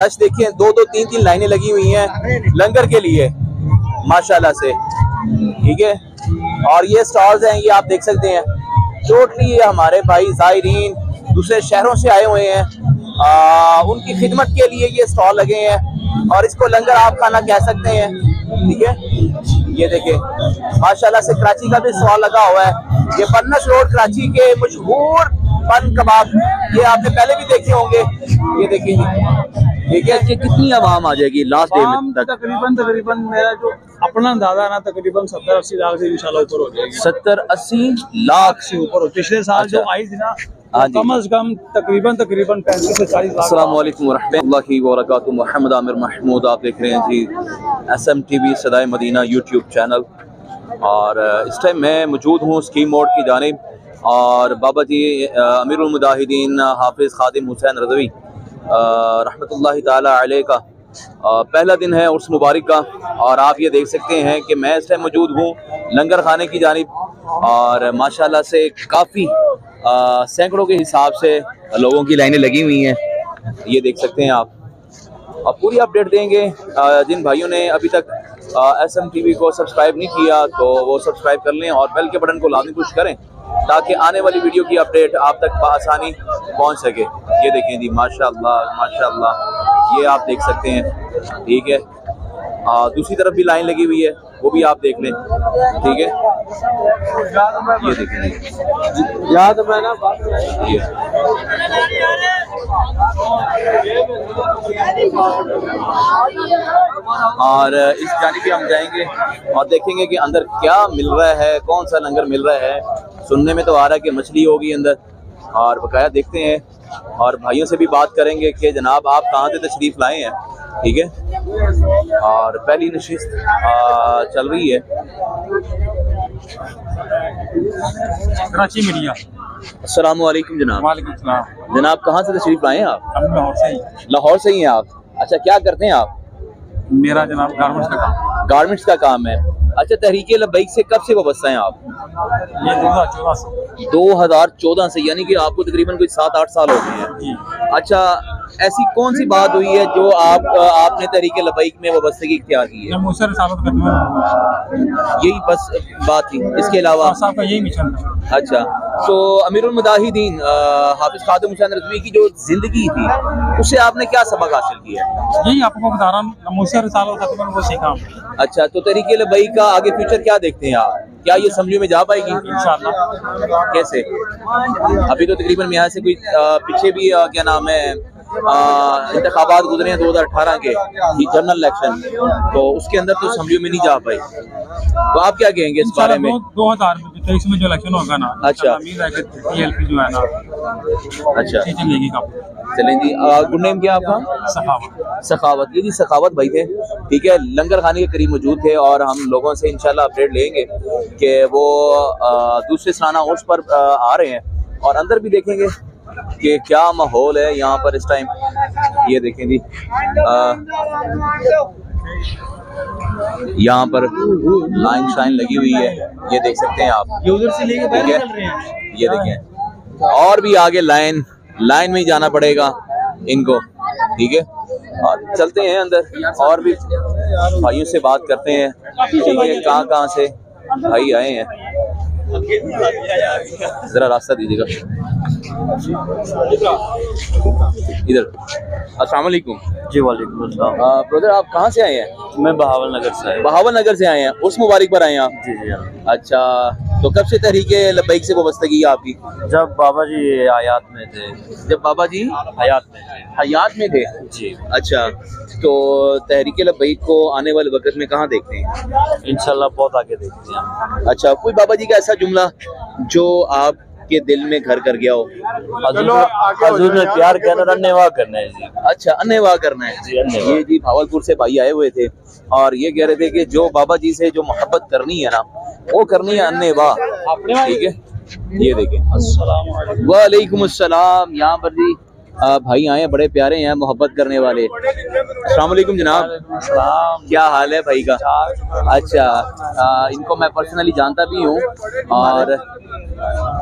आज देखिए दो दो तीन तीन लाइनें लगी हुई हैं लंगर के लिए माशाल्लाह से, ठीक है। और ये स्टॉल्स हैं, ये आप देख सकते हैं टोटली ये हमारे भाई ज़ायरीन दूसरे शहरों से आए हुए हैं, उनकी खिदमत के लिए ये स्टॉल लगे हैं और इसको लंगर आप खाना कह सकते हैं, ठीक है। ये देखें माशाल्लाह से कराची का भी स्टॉल लगा हुआ है, ये बनस रोड कराची के मशहूर पन कबाब, ये आपने पहले भी देखे होंगे। ये देखिए ठीक है, कि कितनी आवाम आ जाएगी लास्ट डे में तक? तकरीबन मेरा जो अपना अंदाजा है ना, तकरीबन 70-80 लाख से इंशाल्लाह ऊपर हो जाएगी। 70-80 लाख से ऊपर हो। पिछले साल जो आई थी ना, कम अज कम तकरीबन 35 से 40 लाख। अस्सलाम वालेकुम रहमतुल्लाहि व बरकातुहू। मोहम्मद आमिर महमूद आप देख रहे हैं जी SMTV सदाए मदीना यूट्यूब चैनल, और इस टाइम मैं मौजूद हूँ स्कीम मोड की जानिब, और बाबा जी अमीरुल मुजाहिदीन हाफिज़ खादिम हुसैन रज़वी रहमतुल्लाहि ताला अलैह का पहला दिन है उर्स मुबारक का। और आप ये देख सकते हैं कि मैं इस टाइम मौजूद हूँ लंगर खाने की जानिब, और माशाल्लाह से काफ़ी सैकड़ों के हिसाब से लोगों की लाइनें लगी हुई हैं, ये देख सकते हैं आप। और पूरी अपडेट देंगे। जिन भाइयों ने अभी तक SMTV को सब्सक्राइब नहीं किया तो वो सब्सक्राइब कर लें और बेल के बटन को लाजमी पुश करें ताकि आने वाली वीडियो की अपडेट आप तक बआसानी पहुंच सके। ये देखें जी माशाल्लाह माशाल्लाह, ये आप देख सकते हैं, ठीक है। दूसरी तरफ भी लाइन लगी हुई है, वो भी आप देख लें, ठीक है। ये देखें याद मैं ना ये और इस जानिब भी हम जाएंगे और देखेंगे कि अंदर क्या मिल रहा है, कौन सा लंगर मिल रहा है। सुनने में तो आ रहा है कि मछली होगी अंदर, और बकाया देखते हैं और भाइयों से भी बात करेंगे कि जनाब आप कहाँ से तशरीफ़ लाए हैं, ठीक है। और पहली नशिस्त चल रही है कराची मीडिया। अस्सलाम वालेकुम जनाब। वालेकुम सलाम। जनाब कहाँ से तशरीफ़ लाए हैं आप? हम लाहौर से ही। लाहौर से ही हैं आप? अच्छा, क्या करते हैं आप? मेरा जनाब गारमेंट्स का काम। गारमेंट्स का काम है। अच्छा, तहरीक लब्बैक से कब से वाबस्ता हैं आप? ये 2014 से। 2014 से, यानी कि आपको तकरीबन कोई 7-8 साल हो गए हैं। अच्छा, ऐसी कौन सी बात हुई है जो आपने तहरीक लब्बैक में वाबस्तगी इख्तियार की है? यही बस बात थी, इसके अलावा का यही मिशन था। अच्छा, तो अमीरुल मुजाहिदीन हाफिज खादिम हुसैन रज़वी की जो जिंदगी थी उससे आपने क्या सबक हासिल किया? यही आपको बता रहा हूँ, वो सीखा। अच्छा, तो तहरीक लब्बैक का आगे फ्यूचर क्या देखते हैं आप? क्या ये समझो में जा पाएगी? इंशाअल्लाह। कैसे? अभी तो तकरीबन में यहाँ से कोई पीछे भी क्या नाम है इंतखाबात गुजरे हैं 2018 के जनरल इलेक्शन, तो उसके अंदर तो असम्बली में नहीं जा पाई, तो आप क्या कहेंगे इस बारे में? 2023 में जो इलेक्शन होगा ना, अच्छा जो है ना, अच्छा चलें जी। गुड नेम क्या आपका? सखावत। ये जी सखावत भाई थे, ठीक है, लंगर खाने के करीब मौजूद थे और हम लोगों से इंशाल्लाह अपडेट लेंगे कि वो दूसरे सालाना उर्स पर आ रहे हैं और अंदर भी देखेंगे कि क्या माहौल है यहाँ पर इस टाइम। ये देखें जी यहाँ पर लाइन शाइन लगी हुई है, ये देख सकते हैं आप। ये उधर से लेके बाहर निकल रहे हैं। ये देखें और भी आगे लाइन में ही जाना पड़ेगा इनको, ठीक है। और चलते हैं अंदर और भी भाइयों से बात करते हैं, ठीक है, कहाँ से भाई आए हैं, जरा रास्ता दीजिएगा इधर। अस्सलाम वालेकुम। जी वालेकुम अस्सलाम। ब्रदर आप कहाँ से आए हैं? मैं बहावल नगर से आया। बहावल नगर से आए हैं, उस मुबारक पर आए हैं आप? जी जी। अच्छा, तो कब से तहरीक लब्बैक से वाबस्तगी है आपकी? जब बाबा जी हयात में थे। जब बाबा जी हयात में थे जी। अच्छा, तो तहरीक लब्बैक को आने वाले वक्त में कहाँ देखते हैं? इंशाल्लाह बहुत आगे देखते हैं। अच्छा, कोई बाबा जी का ऐसा जुमला जो आपके दिल में घर कर गया हो? हजूर ने प्यार करना, अन्नेवाह करना है जी। अच्छा, अन्नेवाह करना है जी, अन्नेवाह। ये जी भावलपुर से भाई आए हुए थे और ये कह रहे थे कि जो बाबा जी से जो मोहब्बत करनी है ना, वो करनी है अन्नेवाह, ठीक है। ये देखें, अस्सलाम वालेकुम अस्सलाम। यहाँ पर जी भाई आए हैं, बड़े प्यारे हैं, मोहब्बत करने वाले। अस्सलाम वालेकुम जनाब, क्या हाल है भाई का? अच्छा, इनको मैं पर्सनली जानता भी हूँ। और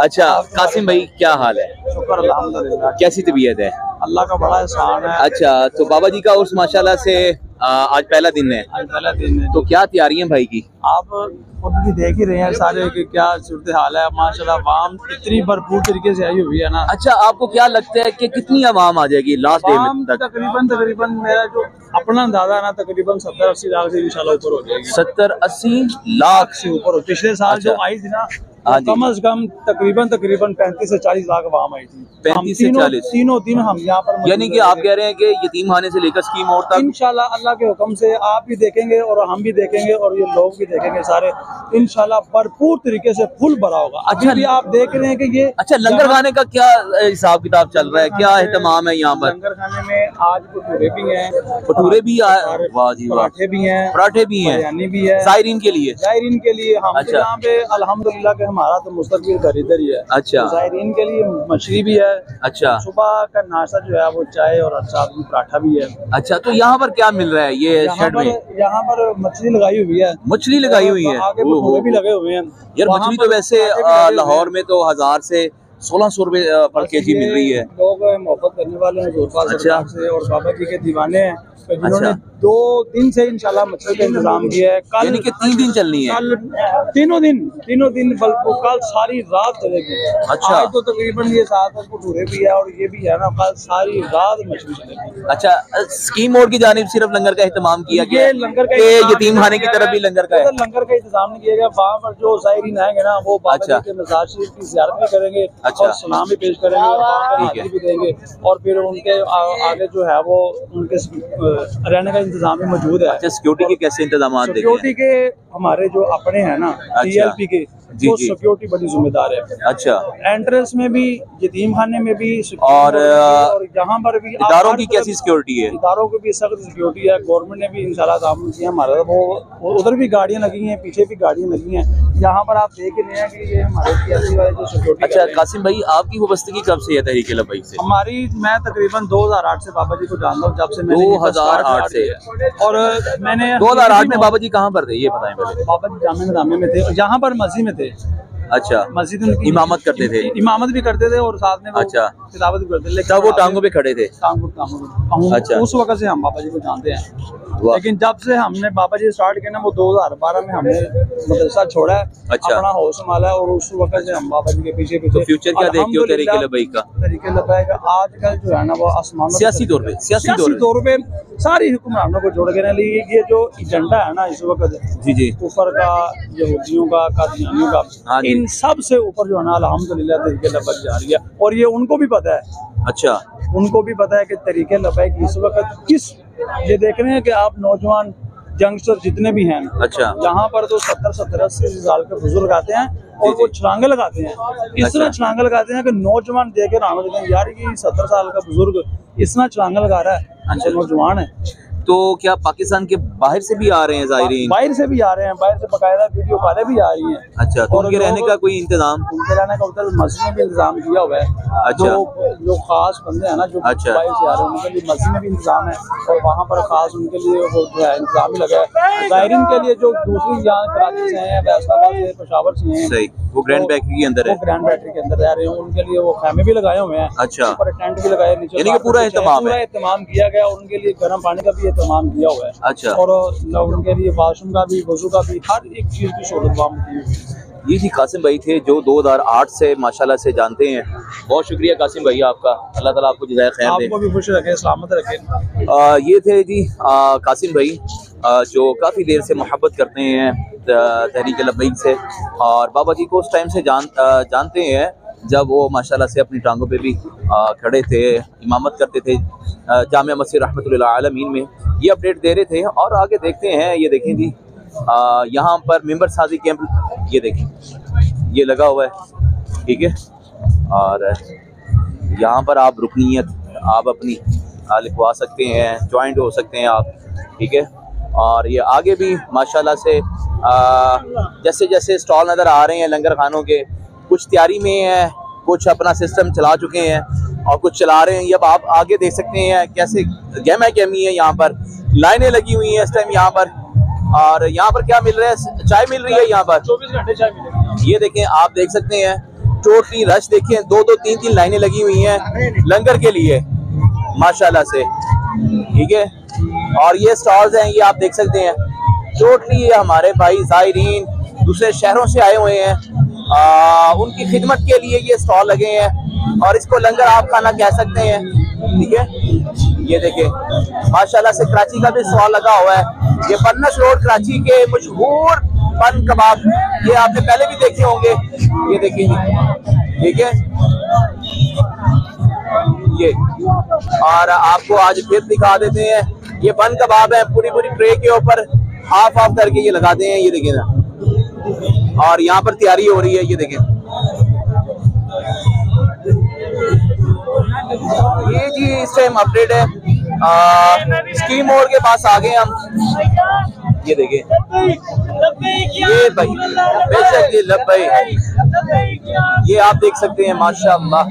अच्छा कासिम भाई, क्या हाल है? शुक्र अल्हम्दुलिल्लाह। कैसी तबीयत है? अल्लाह का बड़ा एहसान है। अच्छा, तो बाबा जी का उर्स माशाल्लाह से आज पहला दिन है। आज पहला दिन है। तो क्या तैयारियां भाई की? आप खुद भी देख ही रहे हैं सारे कि क्या सूरत हाल है। माशाल्लाह आवाम इतनी भरपूर तरीके से आई हुई है ना। अच्छा, आपको क्या लगता है कि कितनी आवाम आ जाएगी लास्ट डे में तक? तकरीबन मेरा जो अपना अंदाजा है ना, तकरीबन 70-80 लाख से इंशाल्लाह ऊपर हो जाएगी। 70-80 लाख से ऊपर हो। पिछले साल जो आई थी ना, कम अज कम तकरीबन 35 से 40 लाख आवाम आई थी। 35 से 40 तीनों दिन हम यहाँ पर, यानी कि आप कह रहे हैं कि यतीम खाने से लेकर स्कीम मोड़ तक इंशाल्लाह अल्लाह के हुक्म से आप भी देखेंगे और हम भी देखेंगे और ये लोग भी देखेंगे सारे, इंशाल्लाह भरपूर तरीके से फुल भरा होगा। अच्छा, भी आप देख रहे हैं कि ये अच्छा लंगर खाने का क्या हिसाब किताब चल रहा है, क्या एहतमाम है यहाँ पर? लंगर खाने में आज भटूरे भी हैं, भटूरे भी पराठे भी हैं, पराठे भी हैं, बिरयानी भी है जायरीन के लिए। जायरीन के लिए हम अच्छा। यहाँ पे अल्हम्दुलिल्लाह के हमारा तो मुस्तकबिल घर इधर ही है। अच्छा। तो जायरीन के लिए मछली भी है। अच्छा। सुबह का नाश्ता जो है वो चाय और साथ में पराठा भी है। अच्छा, तो यहाँ पर क्या मिल रहा है ये शेड में? यहाँ पर मछली लगाई हुई है। मछली लगाई हुई है, आगे भटूरे भी लगे हुए हैं यार। मछली तो वैसे लाहौर में तो 1000 से 1600 रुपए पर केजी मिल रही है। लोग मोहब्बत करने वाले हैं अच्छा। से और बाबा जी के दीवाने हैं, जिन्होंने 2 दिन से इंशाल्लाह मछली का इंतजाम किया है। कल यानी कि 3 दिन चलनी है? कल तीनों दिन बल्कि कल सारी रात चलेगी। अच्छा। आज तो तकरीबन ये 7 भटूरे भी है और ये भी है ना, कल सारी रात मछली चलेगी। अच्छा, स्कीम मोड की जानिब सिर्फ लंगर का एहतमाम किया गया? लंगर का यतीम खाने की तरफ भी लंगर का है? लंगर का इंतजाम नहीं किया गया। वहाँ पर जो ज़ायरीन आएंगे ना, वो बाबा जी के मज़ार शरीफ की ज़ियारत भी करेंगे। अच्छा। और सलाम भी पेश करेंगे और हाजिरी भी देंगे और फिर उनके आगे जो है वो उनके रहने का इंतजाम भी मौजूद है। अच्छा, सिक्योरिटी के कैसे इंतजाम? सिक्योरिटी के हमारे जो अपने हैं ना, TLP के, वो सिक्योरिटी बड़ी जिम्मेदार है। अच्छा। एंट्रेंस में भी, यतीम खाने में भी और यहाँ पर भी इदारों की कैसी सिक्योरिटी है? इदारों की भी सख्त सिक्योरिटी है। गवर्नमेंट ने भी इंशाल्लाह काम किया हमारा, वो उधर भी गाड़ियाँ लगी हैं, पीछे भी गाड़ियाँ लगी हैं। यहाँ पर आप देख रहे हैं कि ये हमारे TLP वाले जो सिक्योरिटी। अच्छा कासिम भाई, आपकी वाबस्तगी कब से है तहरीक लब्बैक से? हमारी, मैं तकरीबन 2008 से बाबा जी को जानता हूँ, जब से मैंने 2008 से। और मैंने 2008 में बाबा जी कहाँ पर थे ये बताएं पहले? बाबा जी जामे निज़ामे में थे, यहाँ पर मस्जिद में थे। अच्छा, मस्जिद उनकी इमामत करते थे? इमामत भी करते थे और साथ में अच्छा तिलावत भी करते थे। लेकिन वो टांगों पे खड़े थे? अच्छा। उस वक्त से हम बाबा जी को जानते हैं, लेकिन जब से हमने बाबा जी स्टार्ट किया ना, वो 2012 में हमने मदरसा छोड़ा है। अच्छा। अपना हाउस संभाला है और उस वक्त से हम बाबा जी के पीछे पीछे। तो फ्यूचर क्या देखते हो तरीके लब्बैक का? तरीके लब्बैक का आजकल जो है ना, वो आसमान सियासी तौर पे सारी हुक्मरानों को जोड़ के लिए ये जो एजेंडा है ना इस वक्त, जी ऊपर का, यहूदियों का, कादियानियों का, इन सब से ऊपर जो है ना अल्हम्दुलिल्लाह तरीके लब्बैक जा रही है। और ये उनको भी पता है। अच्छा, उनको भी पता है कि तरीके लब्बैक इस वक्त किस, ये देख रहे हैं कि आप नौजवान यंगस्टर जितने भी हैं, अच्छा, यहाँ पर तो 70-80 साल के बुजुर्ग आते हैं और वो छलांगे लगाते हैं। इस तरह छलांगे लगाते हैं कि नौजवान देखे राना देते हैं, यार ये 70 साल का बुजुर्ग इस तरह छलांगे लगा रहा है, अच्छा नौजवान है। तो क्या पाकिस्तान के बाहर से भी आ रहे हैं ज़ायरीन? बाहर से भी आ रहे हैं, बाहर से बकायदा वीडियो कॉलें भी आ रही हैं। अच्छा, तो उनके रहने का कोई इंतजाम? उनके रहने का उधर मस्जिद में भी इंतजाम किया हुआ है। अच्छा। जो खास बंदे हैं ना, जो बाहर से आ रहे हैं, उनके लिए मस्जिद में भी इंतजाम है और वहाँ पर खास उनके लिए वो जो है इंतजाम भी लगा है। ज़ायरीन के लिए जो दूसरी यहाँ कराची से हैं, फैसलाबाद से, पेशावर से हैं, सही, वो ग्रैंड बैटरी के अंदर है, वो ग्रैंड बैटरी के अंदर रह रहे हैं, उनके लिए वो खैमे भी लगाए हुए हैं। अच्छा, ऊपर टेंट भी लगाए, नीचे यानी कि पूरा एहतमाम किया गया। उनके लिए गर्म पानी का भी एहतमाम किया हुआ है। अच्छा। और उनके लिए वाशरूम का भी, वजू का भी, हर एक चीज़ की सहूलत वहाँ की हुई है। ये जी कासिम भाई थे जो 2008 से माशाल्लाह से जानते हैं। बहुत शुक्रिया कासिम भाई आपका, अल्लाह ताला आपको जज़ाए खैर दे, आपको भी खुश रखे, सलामत रखे। ये थे जी कासिम भाई जो काफ़ी देर से मोहब्बत करते हैं तहरीक लब्बैक से और बाबा जी को उस टाइम से जानते हैं जब वो माशाल्लाह से अपनी टांगों पे भी खड़े थे, इमामत करते थे जामिया मस्जिद रहमतुल्लिल आलमीन में। ये अपडेट दे रहे थे और आगे देखते हैं। ये देखें जी यहाँ पर मेंबर साजी कैंप, ये देखें ये लगा हुआ है, ठीक है। और यहाँ पर आप रुकनीयत आप अपनी लिखवा सकते हैं, ज्वाइंट हो सकते हैं आप, ठीक है। और ये आगे भी माशाल्लाह से जैसे जैसे स्टॉल नज़र आ रहे हैं लंगर खानों के, कुछ तैयारी में है, कुछ अपना सिस्टम चला चुके हैं। और कुछ चला रहे हैं। ये अब आप आगे देख सकते हैं कैसे गहमा गहमी है, यहाँ पर लाइनें लगी हुई हैं इस टाइम यहाँ पर। और यहाँ पर क्या मिल रहा है, चाय मिल रही है यहाँ पर, 24 घंटे चाय मिलेगी। ये देखें, आप देख सकते हैं टोटली रश देखें, 2-2 3-3 लाइनें लगी हुई हैं लंगर के लिए माशाल्लाह से, ठीक है। और ये स्टॉल्स हैं, ये आप देख सकते हैं टोटली ये हमारे भाई ज़ायरीन दूसरे शहरों से आए हुए हैं, उनकी खिदमत के लिए ये स्टॉल लगे हैं और इसको लंगर आप खाना कह सकते हैं, ठीक है। ये देखें माशाल्लाह से कराची का भी स्टॉल लगा हुआ है। ये पन्नस रोड कराची के मशहूर बन कबाब, ये आपने पहले भी देखे होंगे। ये देखिए जी, ठीक है ये। और आपको आज फिर दिखा देते हैं, ये बन कबाब है, पूरी पूरी ट्रे के ऊपर हाफ हाफ करके ये लगाते हैं, ये देखिए ना। और यहाँ पर तैयारी हो रही है, ये देखें ये जी इस टाइम अपडेट है। स्कीम मोड के पास आ गए हम, ये देखिए ये भाई बेशक ये लब्बैक, ये आप देख सकते हैं माशाअल्लाह।